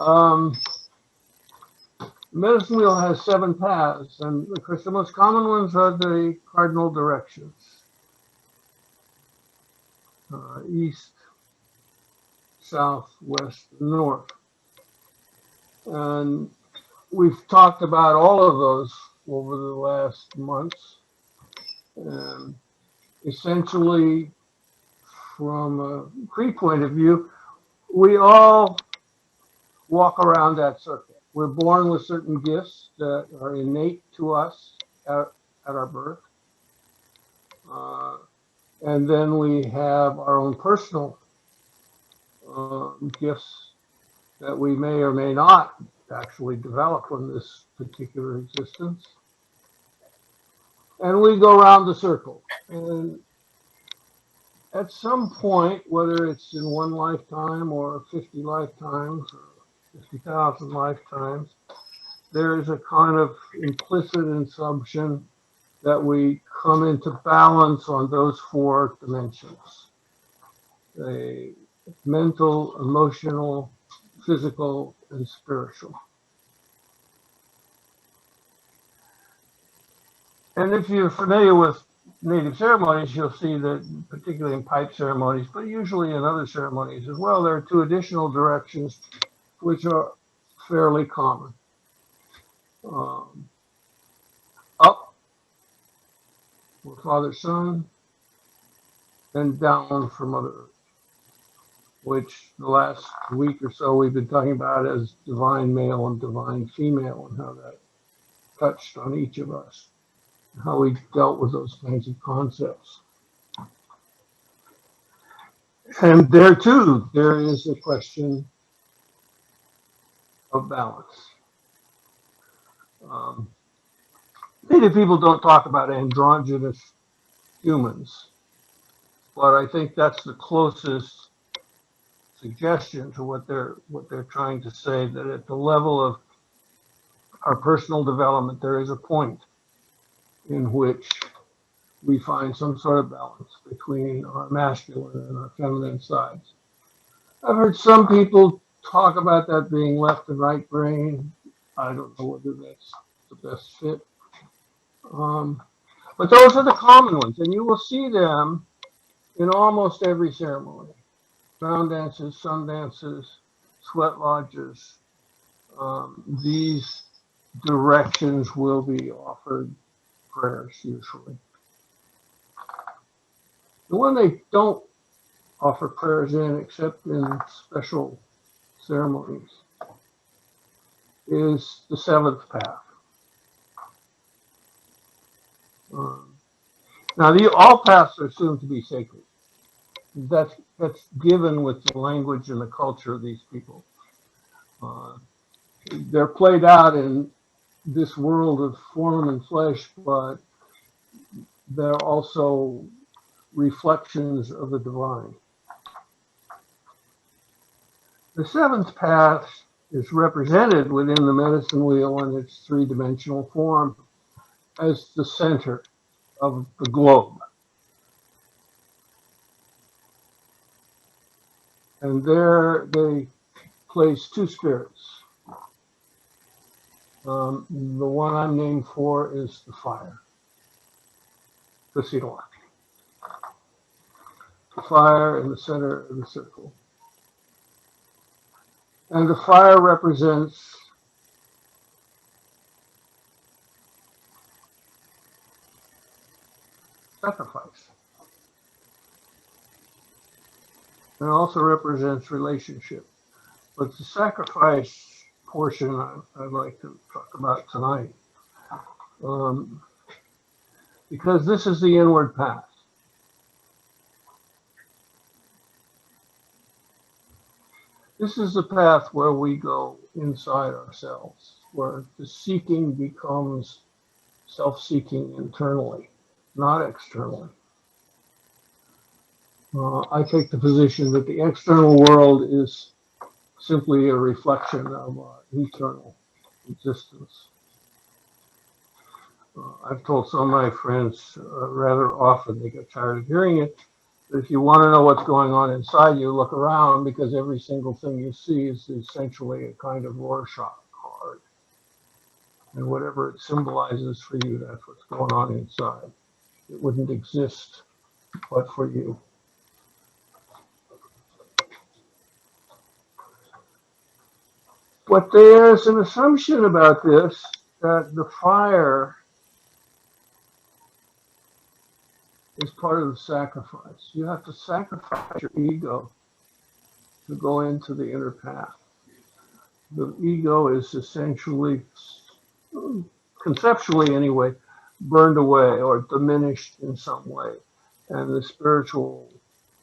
Um, Medicine wheel has 7 paths, and of course the most common ones are the cardinal directions: east, south, west, and north. And we've talked about all of those over the last months. And essentially, from a Cree point of view, we all walk around that circle. We're born with certain gifts that are innate to us at our birth. Uh, and then we have our own personal gifts that we may or may not actually develop in this particular existence. And we go around the circle. And at some point, whether it's in one lifetime or 50 lifetimes or 50,000 lifetimes, there is a kind of implicit assumption that we come into balance on those 4 dimensions: a mental, emotional, physical, and spiritual. And if you're familiar with native ceremonies, you'll see that, particularly in pipe ceremonies, but usually in other ceremonies as well, there are 2 additional directions which are fairly common. Um, Up, for Father Son, and down for Mother Earth, which the last week or so we've been talking about as divine male and divine female, and how that touched on each of us, how we dealt with those kinds of concepts. And there too, there is a question of balance. Um, Native people don't talk about androgynous humans, but I think that's the closest suggestion to what they're trying to say, that at the level of our personal development, there is a point in which we find some sort of balance between our masculine and our feminine sides. I've heard some people talk about that being left and right brain. I don't know whether that's the best fit. But those are the common ones, and you will see them in almost every ceremony: ground dances, sun dances, sweat lodges. These directions will be offered prayers usually. The one they don't offer prayers in, except in special ceremonies, is the 7th path. Now, all paths are assumed to be sacred. That's given with the language and the culture of these people. They're played out in this world of form and flesh, but they're also reflections of the divine. The 7th path is represented within the medicine wheel in its 3-dimensional form as the center of the globe. And there they place 2 spirits. The one I'm named for is the fire, the Siroa. The fire in the center of the circle. And the fire represents sacrifice. And it also represents relationship. But the sacrifice portion I'd like to talk about tonight. Because this is the inward path. This is the path where we go inside ourselves, where the seeking becomes self-seeking internally, not externally. I take the position that the external world is simply a reflection of our internal existence. I've told some of my friends rather often, they get tired of hearing it, If you want to know what's going on inside you, look around, because every single thing you see is essentially a kind of Rorschach card. And whatever it symbolizes for you, that's what's going on inside. It wouldn't exist but for you. But there's an assumption about this, that the fire is part of the sacrifice. You have to sacrifice your ego to go into the inner path. The ego is essentially, conceptually anyway, burned away or diminished in some way, and the spiritual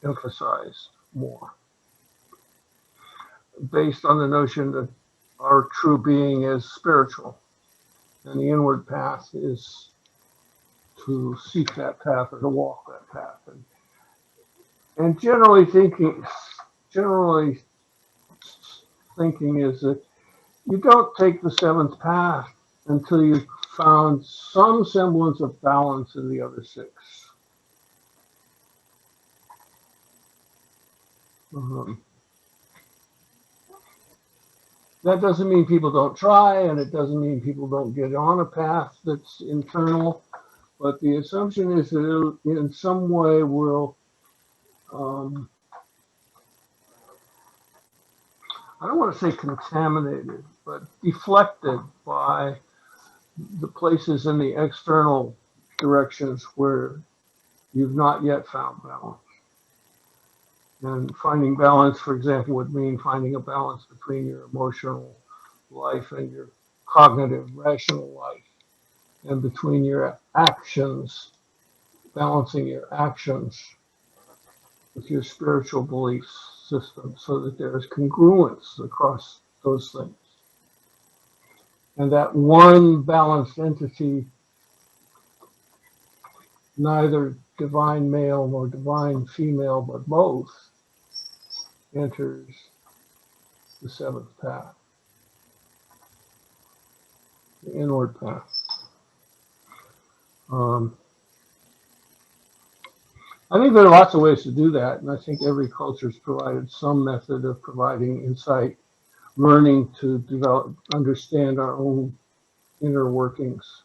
emphasized more, based on the notion that our true being is spiritual, and the inward path is to seek that path or to walk that path. And generally thinking is that you don't take the seventh path until you've found some semblance of balance in the other six. That doesn't mean people don't try, and it doesn't mean people don't get on a path that's internal, but the assumption is that it in some way will, I don't want to say contaminated, but deflected by the places in the external directions where you've not yet found balance. And finding balance, for example, would mean finding a balance between your emotional life and your cognitive, rational life, and between your actions, balancing your actions with your spiritual belief system so that there is congruence across those things. And that one balanced entity, neither divine male nor divine female, but both, enters the seventh path, the inward path. I think there are lots of ways to do that, and I think every culture has provided some method of providing insight, learning to develop, understand our own inner workings,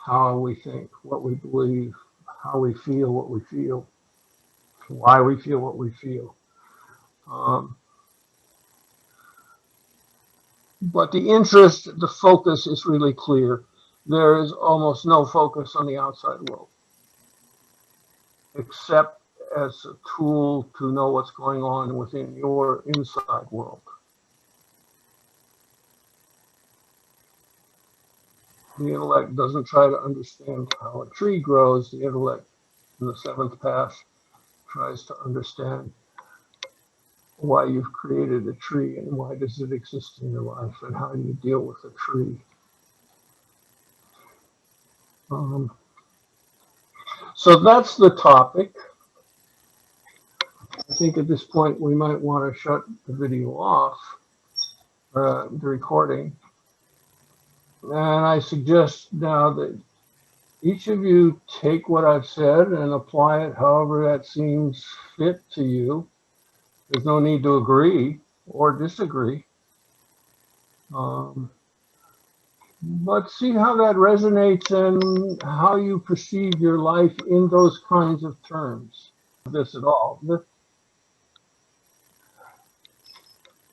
how we think, what we believe, how we feel what we feel, why we feel what we feel. But the interest, the focus is really clear. There is almost no focus on the outside world, except as a tool to know what's going on within your inside world. The intellect doesn't try to understand how a tree grows. The intellect in the seventh path tries to understand why you've created a tree and why does it exist in your life and how do you deal with a tree. So that's the topic. I think at this point we might want to shut the video off, the recording. And I suggest now that each of you take what I've said and apply it however that seems fit to you. There's no need to agree or disagree. But see how that resonates and how you perceive your life in those kinds of terms. This at all.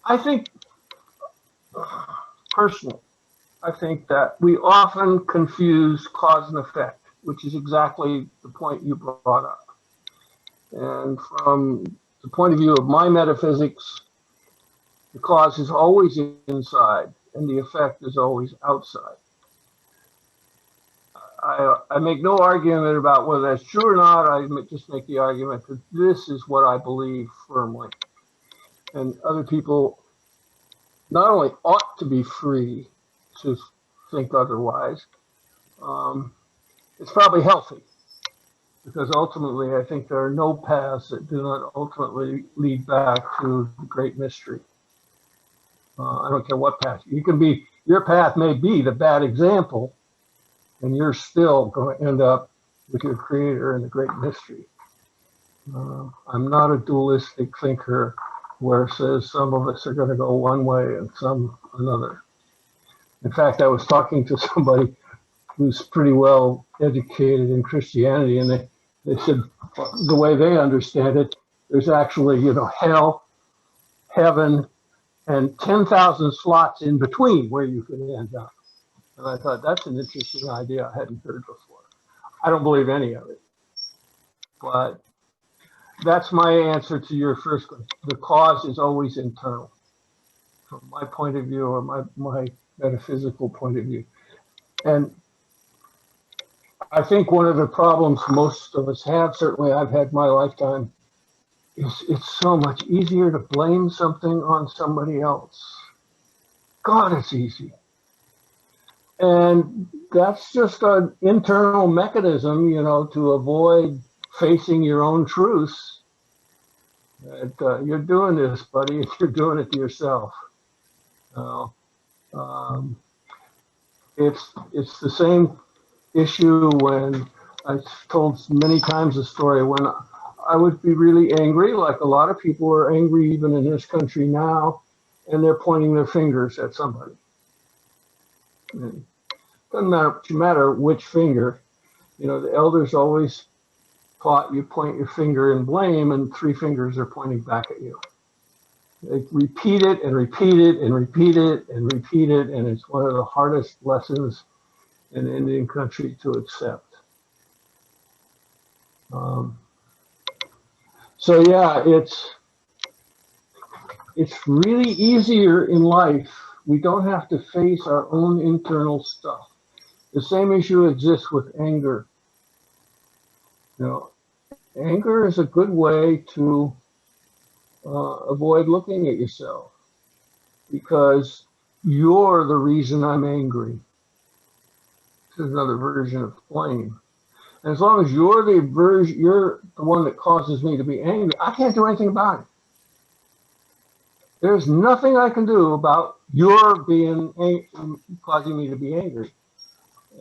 I think, personally, I think that we often confuse cause and effect, which is exactly the point you brought up. And from the point of view of my metaphysics, the cause is always inside and the effect is always outside. I make no argument about whether that's true or not. I just make the argument that this is what I believe firmly. And other people not only ought to be free to think otherwise, it's probably healthy, because ultimately I think there are no paths that do not ultimately lead back to the great mystery. I don't care what path. You can be, your path may be the bad example, and you're still going to end up with your creator and the great mystery. I'm not a dualistic thinker where it says some of us are going to go one way and some another. In fact, I was talking to somebody who's pretty well educated in Christianity, and they said the way they understand it, there's actually, hell, heaven, and 10,000 slots in between where you can end up. And I thought, that's an interesting idea I hadn't heard before. I don't believe any of it. But that's my answer to your first question. The cause is always internal, from my point of view, or my metaphysical point of view. And I think one of the problems most of us have, certainly I've had my lifetime, is it's so much easier to blame something on somebody else. God, it's easy. And that's just an internal mechanism, to avoid facing your own truths. You're doing this, buddy, if you're doing it to yourself. It's the same issue when I've told many times the story when I would be really angry, like a lot of people are angry even in this country now, and they're pointing their fingers at somebody. And it doesn't matter which finger. The elders always taught you point your finger and blame, and three fingers are pointing back at you. They repeat it and repeat it and repeat it and repeat it, and it's one of the hardest lessons in the Indian country to accept. So yeah, it's really easier in life. We don't have to face our own internal stuff. The same issue exists with anger. Anger is a good way to avoid looking at yourself, because you're the reason I'm angry. This is another version of blame. And as long as you're the one that causes me to be angry, I can't do anything about it. There's nothing I can do about your causing me to be angry.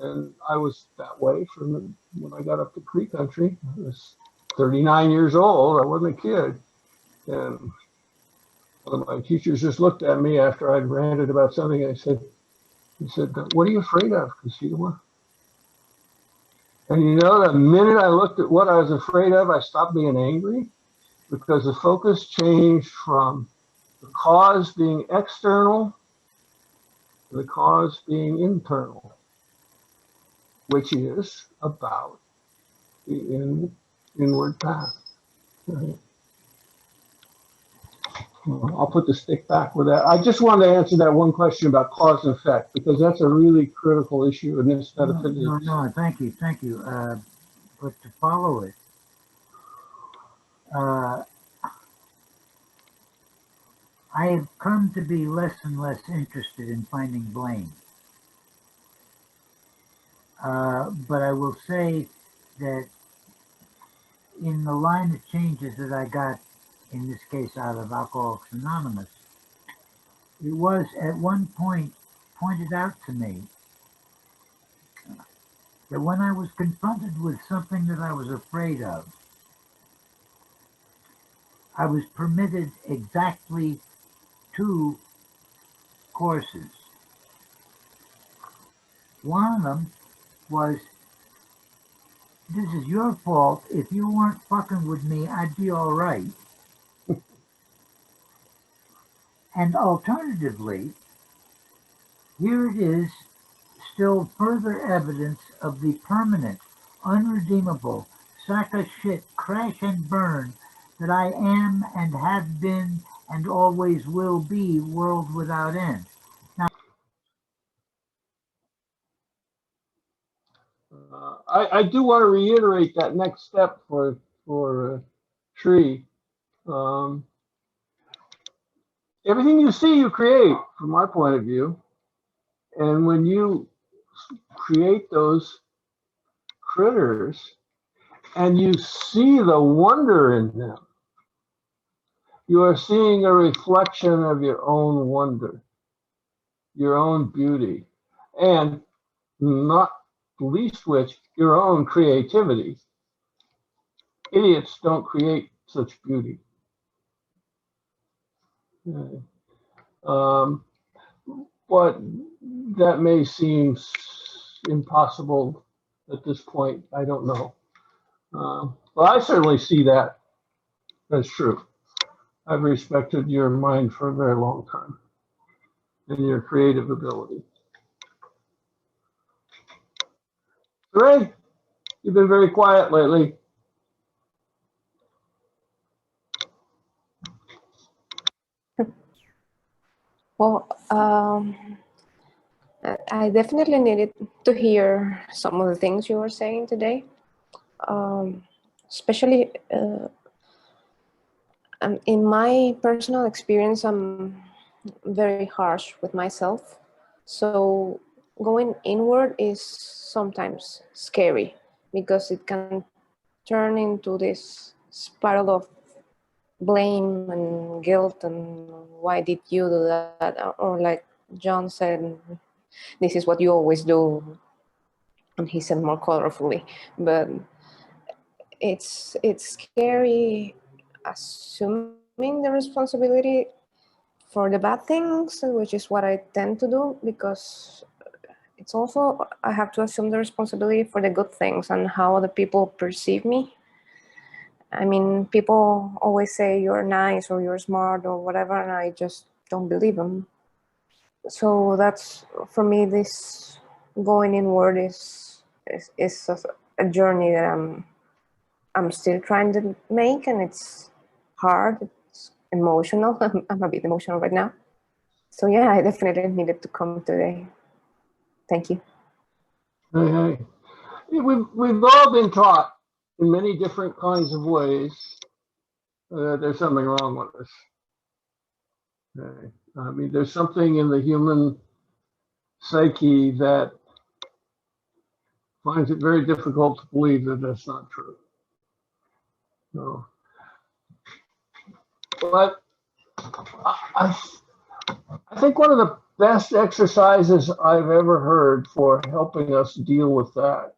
And I was that way from when I got up to Cree country. I was 39 years old. I wasn't a kid. And one of my teachers just looked at me after I'd ranted about something. And he said, "What are you afraid of, Kashiwa?" And the minute I looked at what I was afraid of, I stopped being angry, because the focus changed from the cause being external to the cause being internal, which is about the inward path. Right? I'll put the stick back with that. I just wanted to answer that one question about cause and effect, because that's a really critical issue in this metaphysics. No, thank you. But to follow it, I have come to be less and less interested in finding blame. But I will say that in the line of changes that I got, in this case out of Alcoholics Anonymous, it was at one point pointed out to me that when I was confronted with something that I was afraid of, I was permitted exactly 2 courses. One of them was, "This is your fault. If you weren't fucking with me, I'd be all right." And alternatively, here it is, still further evidence of the permanent, unredeemable, sack of shit, crash and burn that I am and have been and always will be, world without end. Now, I do want to reiterate that next step for Tree. Everything you see, you create, from my point of view. And when you create those critters and you see the wonder in them, you are seeing a reflection of your own wonder, your own beauty, and not least which, your own creativity. idiots don't create such beauty. But that may seem impossible at this point. I don't know. Well, I certainly see that as true. I've respected your mind for a very long time and your creative ability. Ray, you've been very quiet lately. Well, I definitely needed to hear some of the things you were saying today. Especially in my personal experience, I'm very harsh with myself. So going inward is sometimes scary because it can turn into this spiral of blame and guilt and why did you do that? Or like John said, this is what you always do. And he said more colorfully, but it's scary assuming the responsibility for the bad things, which is what I tend to do, because it's also, I have to assume the responsibility for the good things and how other people perceive me. I mean, people always say you're nice or you're smart or whatever, and I just don't believe them. So that's, for me, this going inward is a journey that I'm still trying to make, and it's hard, it's emotional. I'm a bit emotional right now. So yeah, I definitely needed to come today. Thank you. Hey. We've all been taught in many different kinds of ways that there's something wrong with us. Okay. I mean, there's something in the human psyche that finds it very difficult to believe that that's not true. No. But I think one of the best exercises I've ever heard for helping us deal with that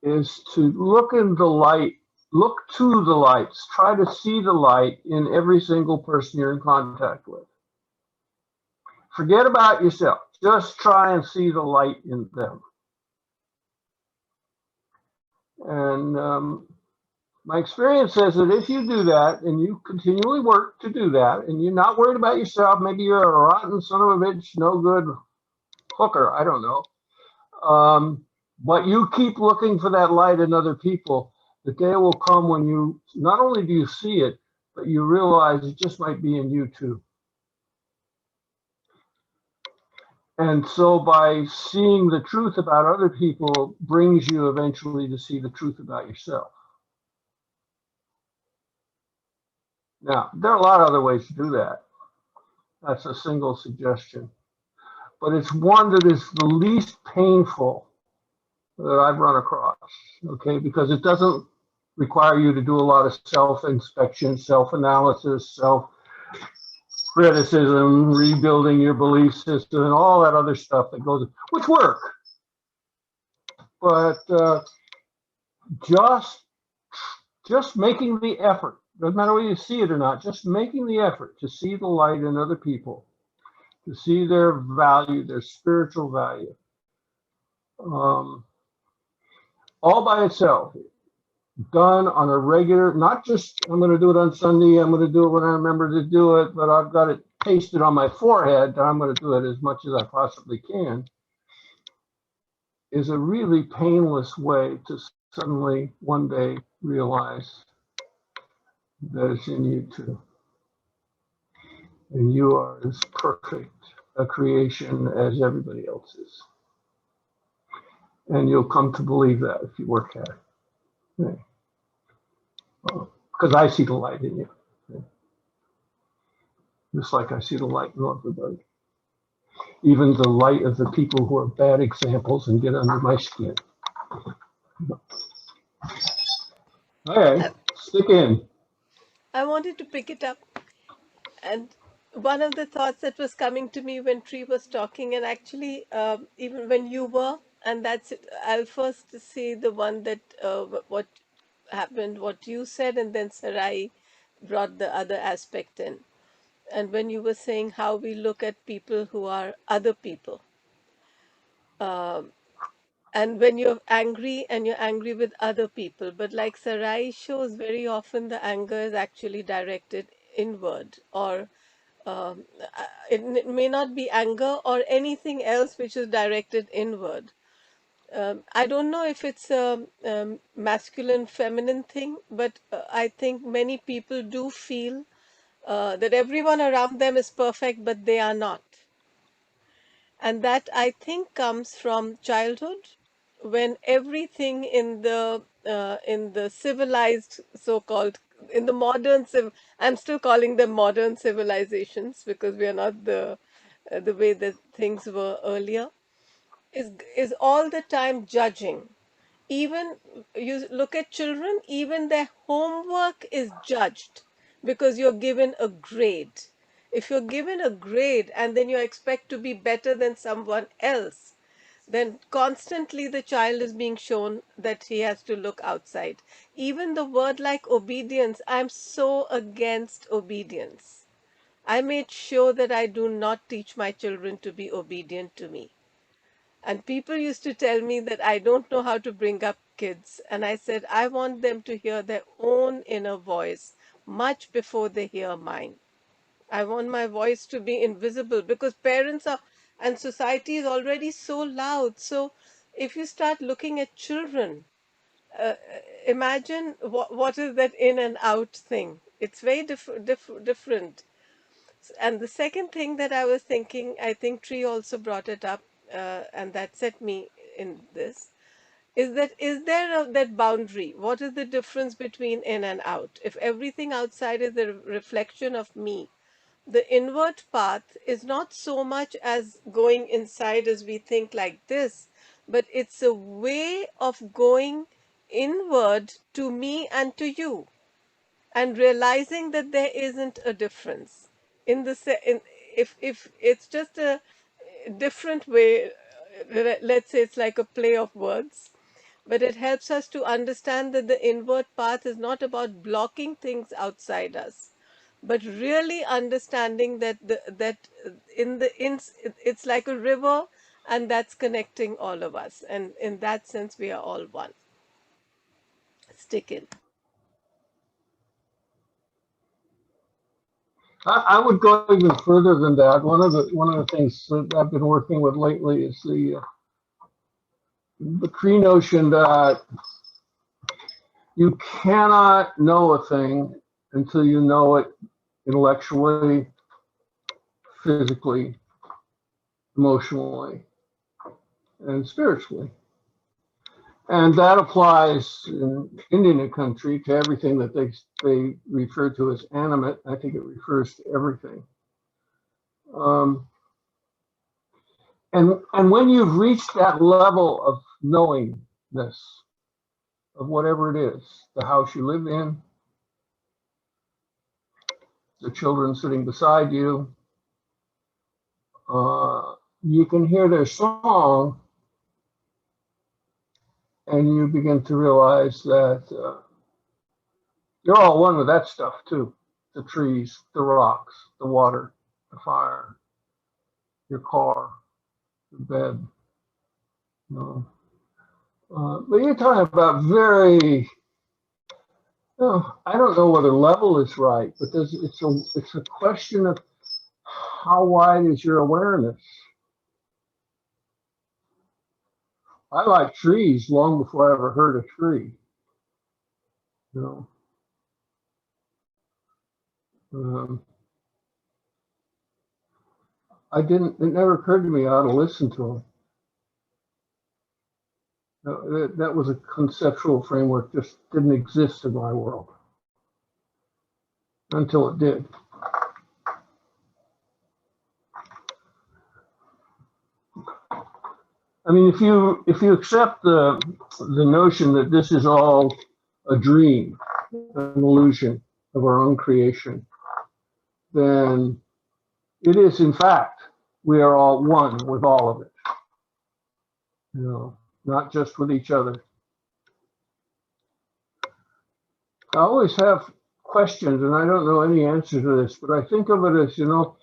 is to look in the light, look to the lights, try to see the light in every single person you're in contact with. Forget about yourself. Just try and see the light in them. And my experience says that if you do that and you continually work to do that and you're not worried about yourself, maybe you're a rotten son of a bitch, no good hooker, I don't know. But you keep looking for that light in other people, the day will come when you, not only do you see it, but you realize it just might be in you too. And so by seeing the truth about other people brings you eventually to see the truth about yourself. Now, there are a lot of other ways to do that. That's a single suggestion. But it's one that is the least painful that I've run across, okay? Because it doesn't require you to do a lot of self-inspection, self-analysis, self-criticism, rebuilding your belief system, and all that other stuff that goes, which work. But just making the effort, doesn't matter whether you see it or not, just making the effort to see the light in other people, to see their value, their spiritual value, all by itself, done on a regular, not just I'm going to do it on Sunday, I'm going to do it when I remember to do it, but I've got it pasted on my forehead that I'm going to do it as much as I possibly can, is a really painless way to suddenly one day realize that it's in you too. And you are as perfect a creation as everybody else is. And you'll come to believe that if you work at it. Because I see the light in you. Just like I see the light in everybody. Even the light of the people who are bad examples and get under my skin. Okay, stick in. I wanted to pick it up. And one of the thoughts that was coming to me when Tree was talking, and actually, even when you were And that's it. I'll first say the one that what happened, what you said, and then Sarai brought the other aspect in. And when you were saying how we look at people who are other people, um, and when you're angry with other people, but like Sarai shows, very often the anger is actually directed inward, or it may not be anger or anything else which is directed inward. I don't know if it's a masculine feminine thing, but I think many people do feel that everyone around them is perfect, but they are not. And that, I think, comes from childhood, when everything in the civilized, so-called, in the I'm still calling them modern civilizations because we are not the way that things were earlier, is all the time judging. Even you look at children, even their homework is judged because you're given a grade. If you're given a grade and then you expect to be better than someone else, then constantly the child is being shown that he has to look outside. Even the word like obedience, I'm so against obedience. I made sure that I do not teach my children to be obedient to me. And people used to tell me that I don't know how to bring up kids. And I said, I want them to hear their own inner voice much before they hear mine. I want my voice to be invisible because parents are, and society is already so loud. So if you start looking at children, uh, imagine what is that in and out thing. It's very different. And the second thing that I was thinking, I think Tree also brought it up, and that set me in this, is that is there that boundary? What is the difference between in and out? If everything outside is a reflection of me, the inward path is not so much as going inside as we think like this, but it's a way of going inward to me and to you, and realizing that there isn't a difference in if it's just a different way, let's say it's like a play of words, but it helps us to understand that the inward path is not about blocking things outside us, but really understanding that it's like a river, and that's connecting all of us, and in that sense we are all one. Stick in. I would go even further than that. One of the things that I've been working with lately is the Cree notion that you cannot know a thing until you know it intellectually, physically, emotionally, and spiritually. And that applies in Indian country to everything that they refer to as animate. I think it refers to everything. Um, and when you've reached that level of knowingness of whatever it is, the house you live in, the children sitting beside you, you can hear their song, and you begin to realize that you're all one with that stuff too. The trees, the rocks, the water, the fire, your car, your bed. You know. But you're talking about very, I don't know whether level is right, but it's a question of how wide is your awareness. I like trees long before I ever heard a tree. You know, it never occurred to me how to listen to them. That was a conceptual framework, just didn't exist in my world until it did. I mean, if you accept the notion that this is all a dream, an illusion of our own creation, then it is, in fact, we are all one with all of it. not just with each other. I always have questions, and I don't know any answer to this, but I think of it as, the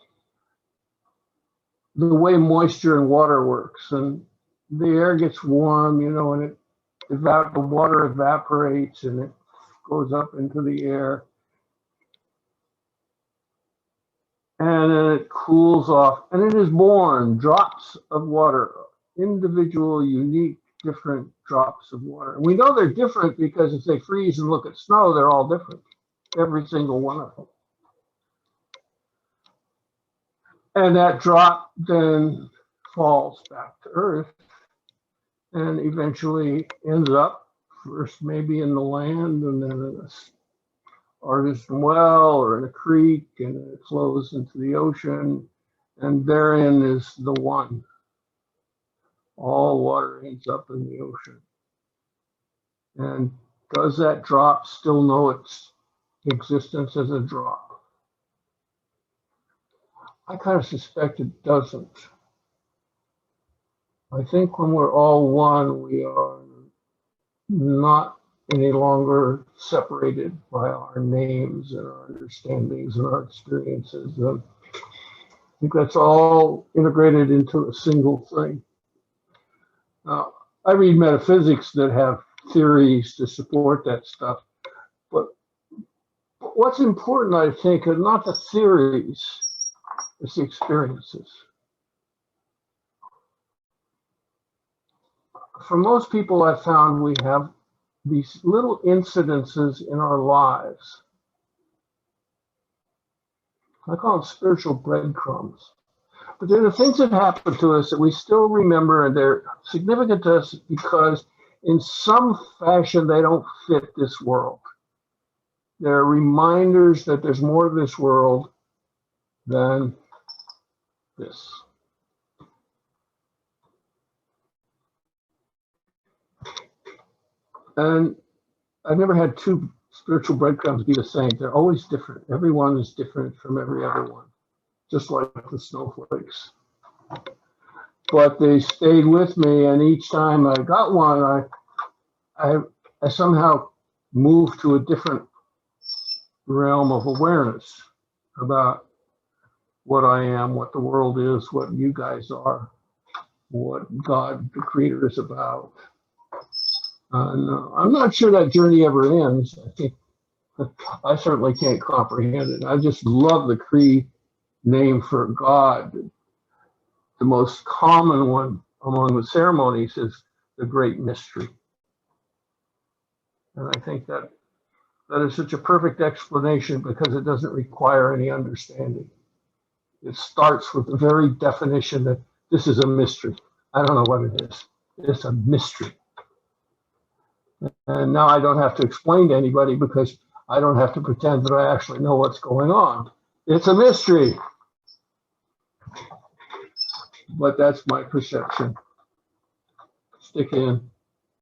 way moisture and water works. And the air gets warm, and the water evaporates and it goes up into the air. And then it cools off, and it is born drops of water, individual, unique, different drops of water. And we know they're different because if they freeze and look at snow, they're all different, every single one of them. And that drop then falls back to Earth and eventually ends up first maybe in the land and then in a artesian well or in a creek, and it flows into the ocean, and therein is the one. All water ends up in the ocean. And does that drop still know its existence as a drop? I kind of suspect it doesn't. I think when we're all one, we are not any longer separated by our names and our understandings and our experiences. I think that's all integrated into a single thing. Now, I read metaphysics that have theories to support that stuff, but what's important, I think, are not the theories, it's the experiences. For most people, I've found we have these little incidences in our lives. I call them spiritual breadcrumbs. But they're the things that happen to us that we still remember, and they're significant to us because in some fashion they don't fit this world. They're reminders that there's more to this world than this. And I've never had two spiritual breadcrumbs be the same. They're always different. Every one is different from every other one, just like the snowflakes. But they stayed with me, and each time I got one, I somehow moved to a different realm of awareness about what I am, what the world is, what you guys are, what God, the Creator, is about. And I'm not sure that journey ever ends. I think I certainly can't comprehend it. I just love the Cree name for God. The most common one among the ceremonies is the Great Mystery. And I think that is such a perfect explanation because it doesn't require any understanding. It starts with the very definition that this is a mystery. I don't know what it is. It's a mystery. And now I don't have to explain to anybody because I don't have to pretend that I actually know what's going on. It's a mystery. But that's my perception. Stick in.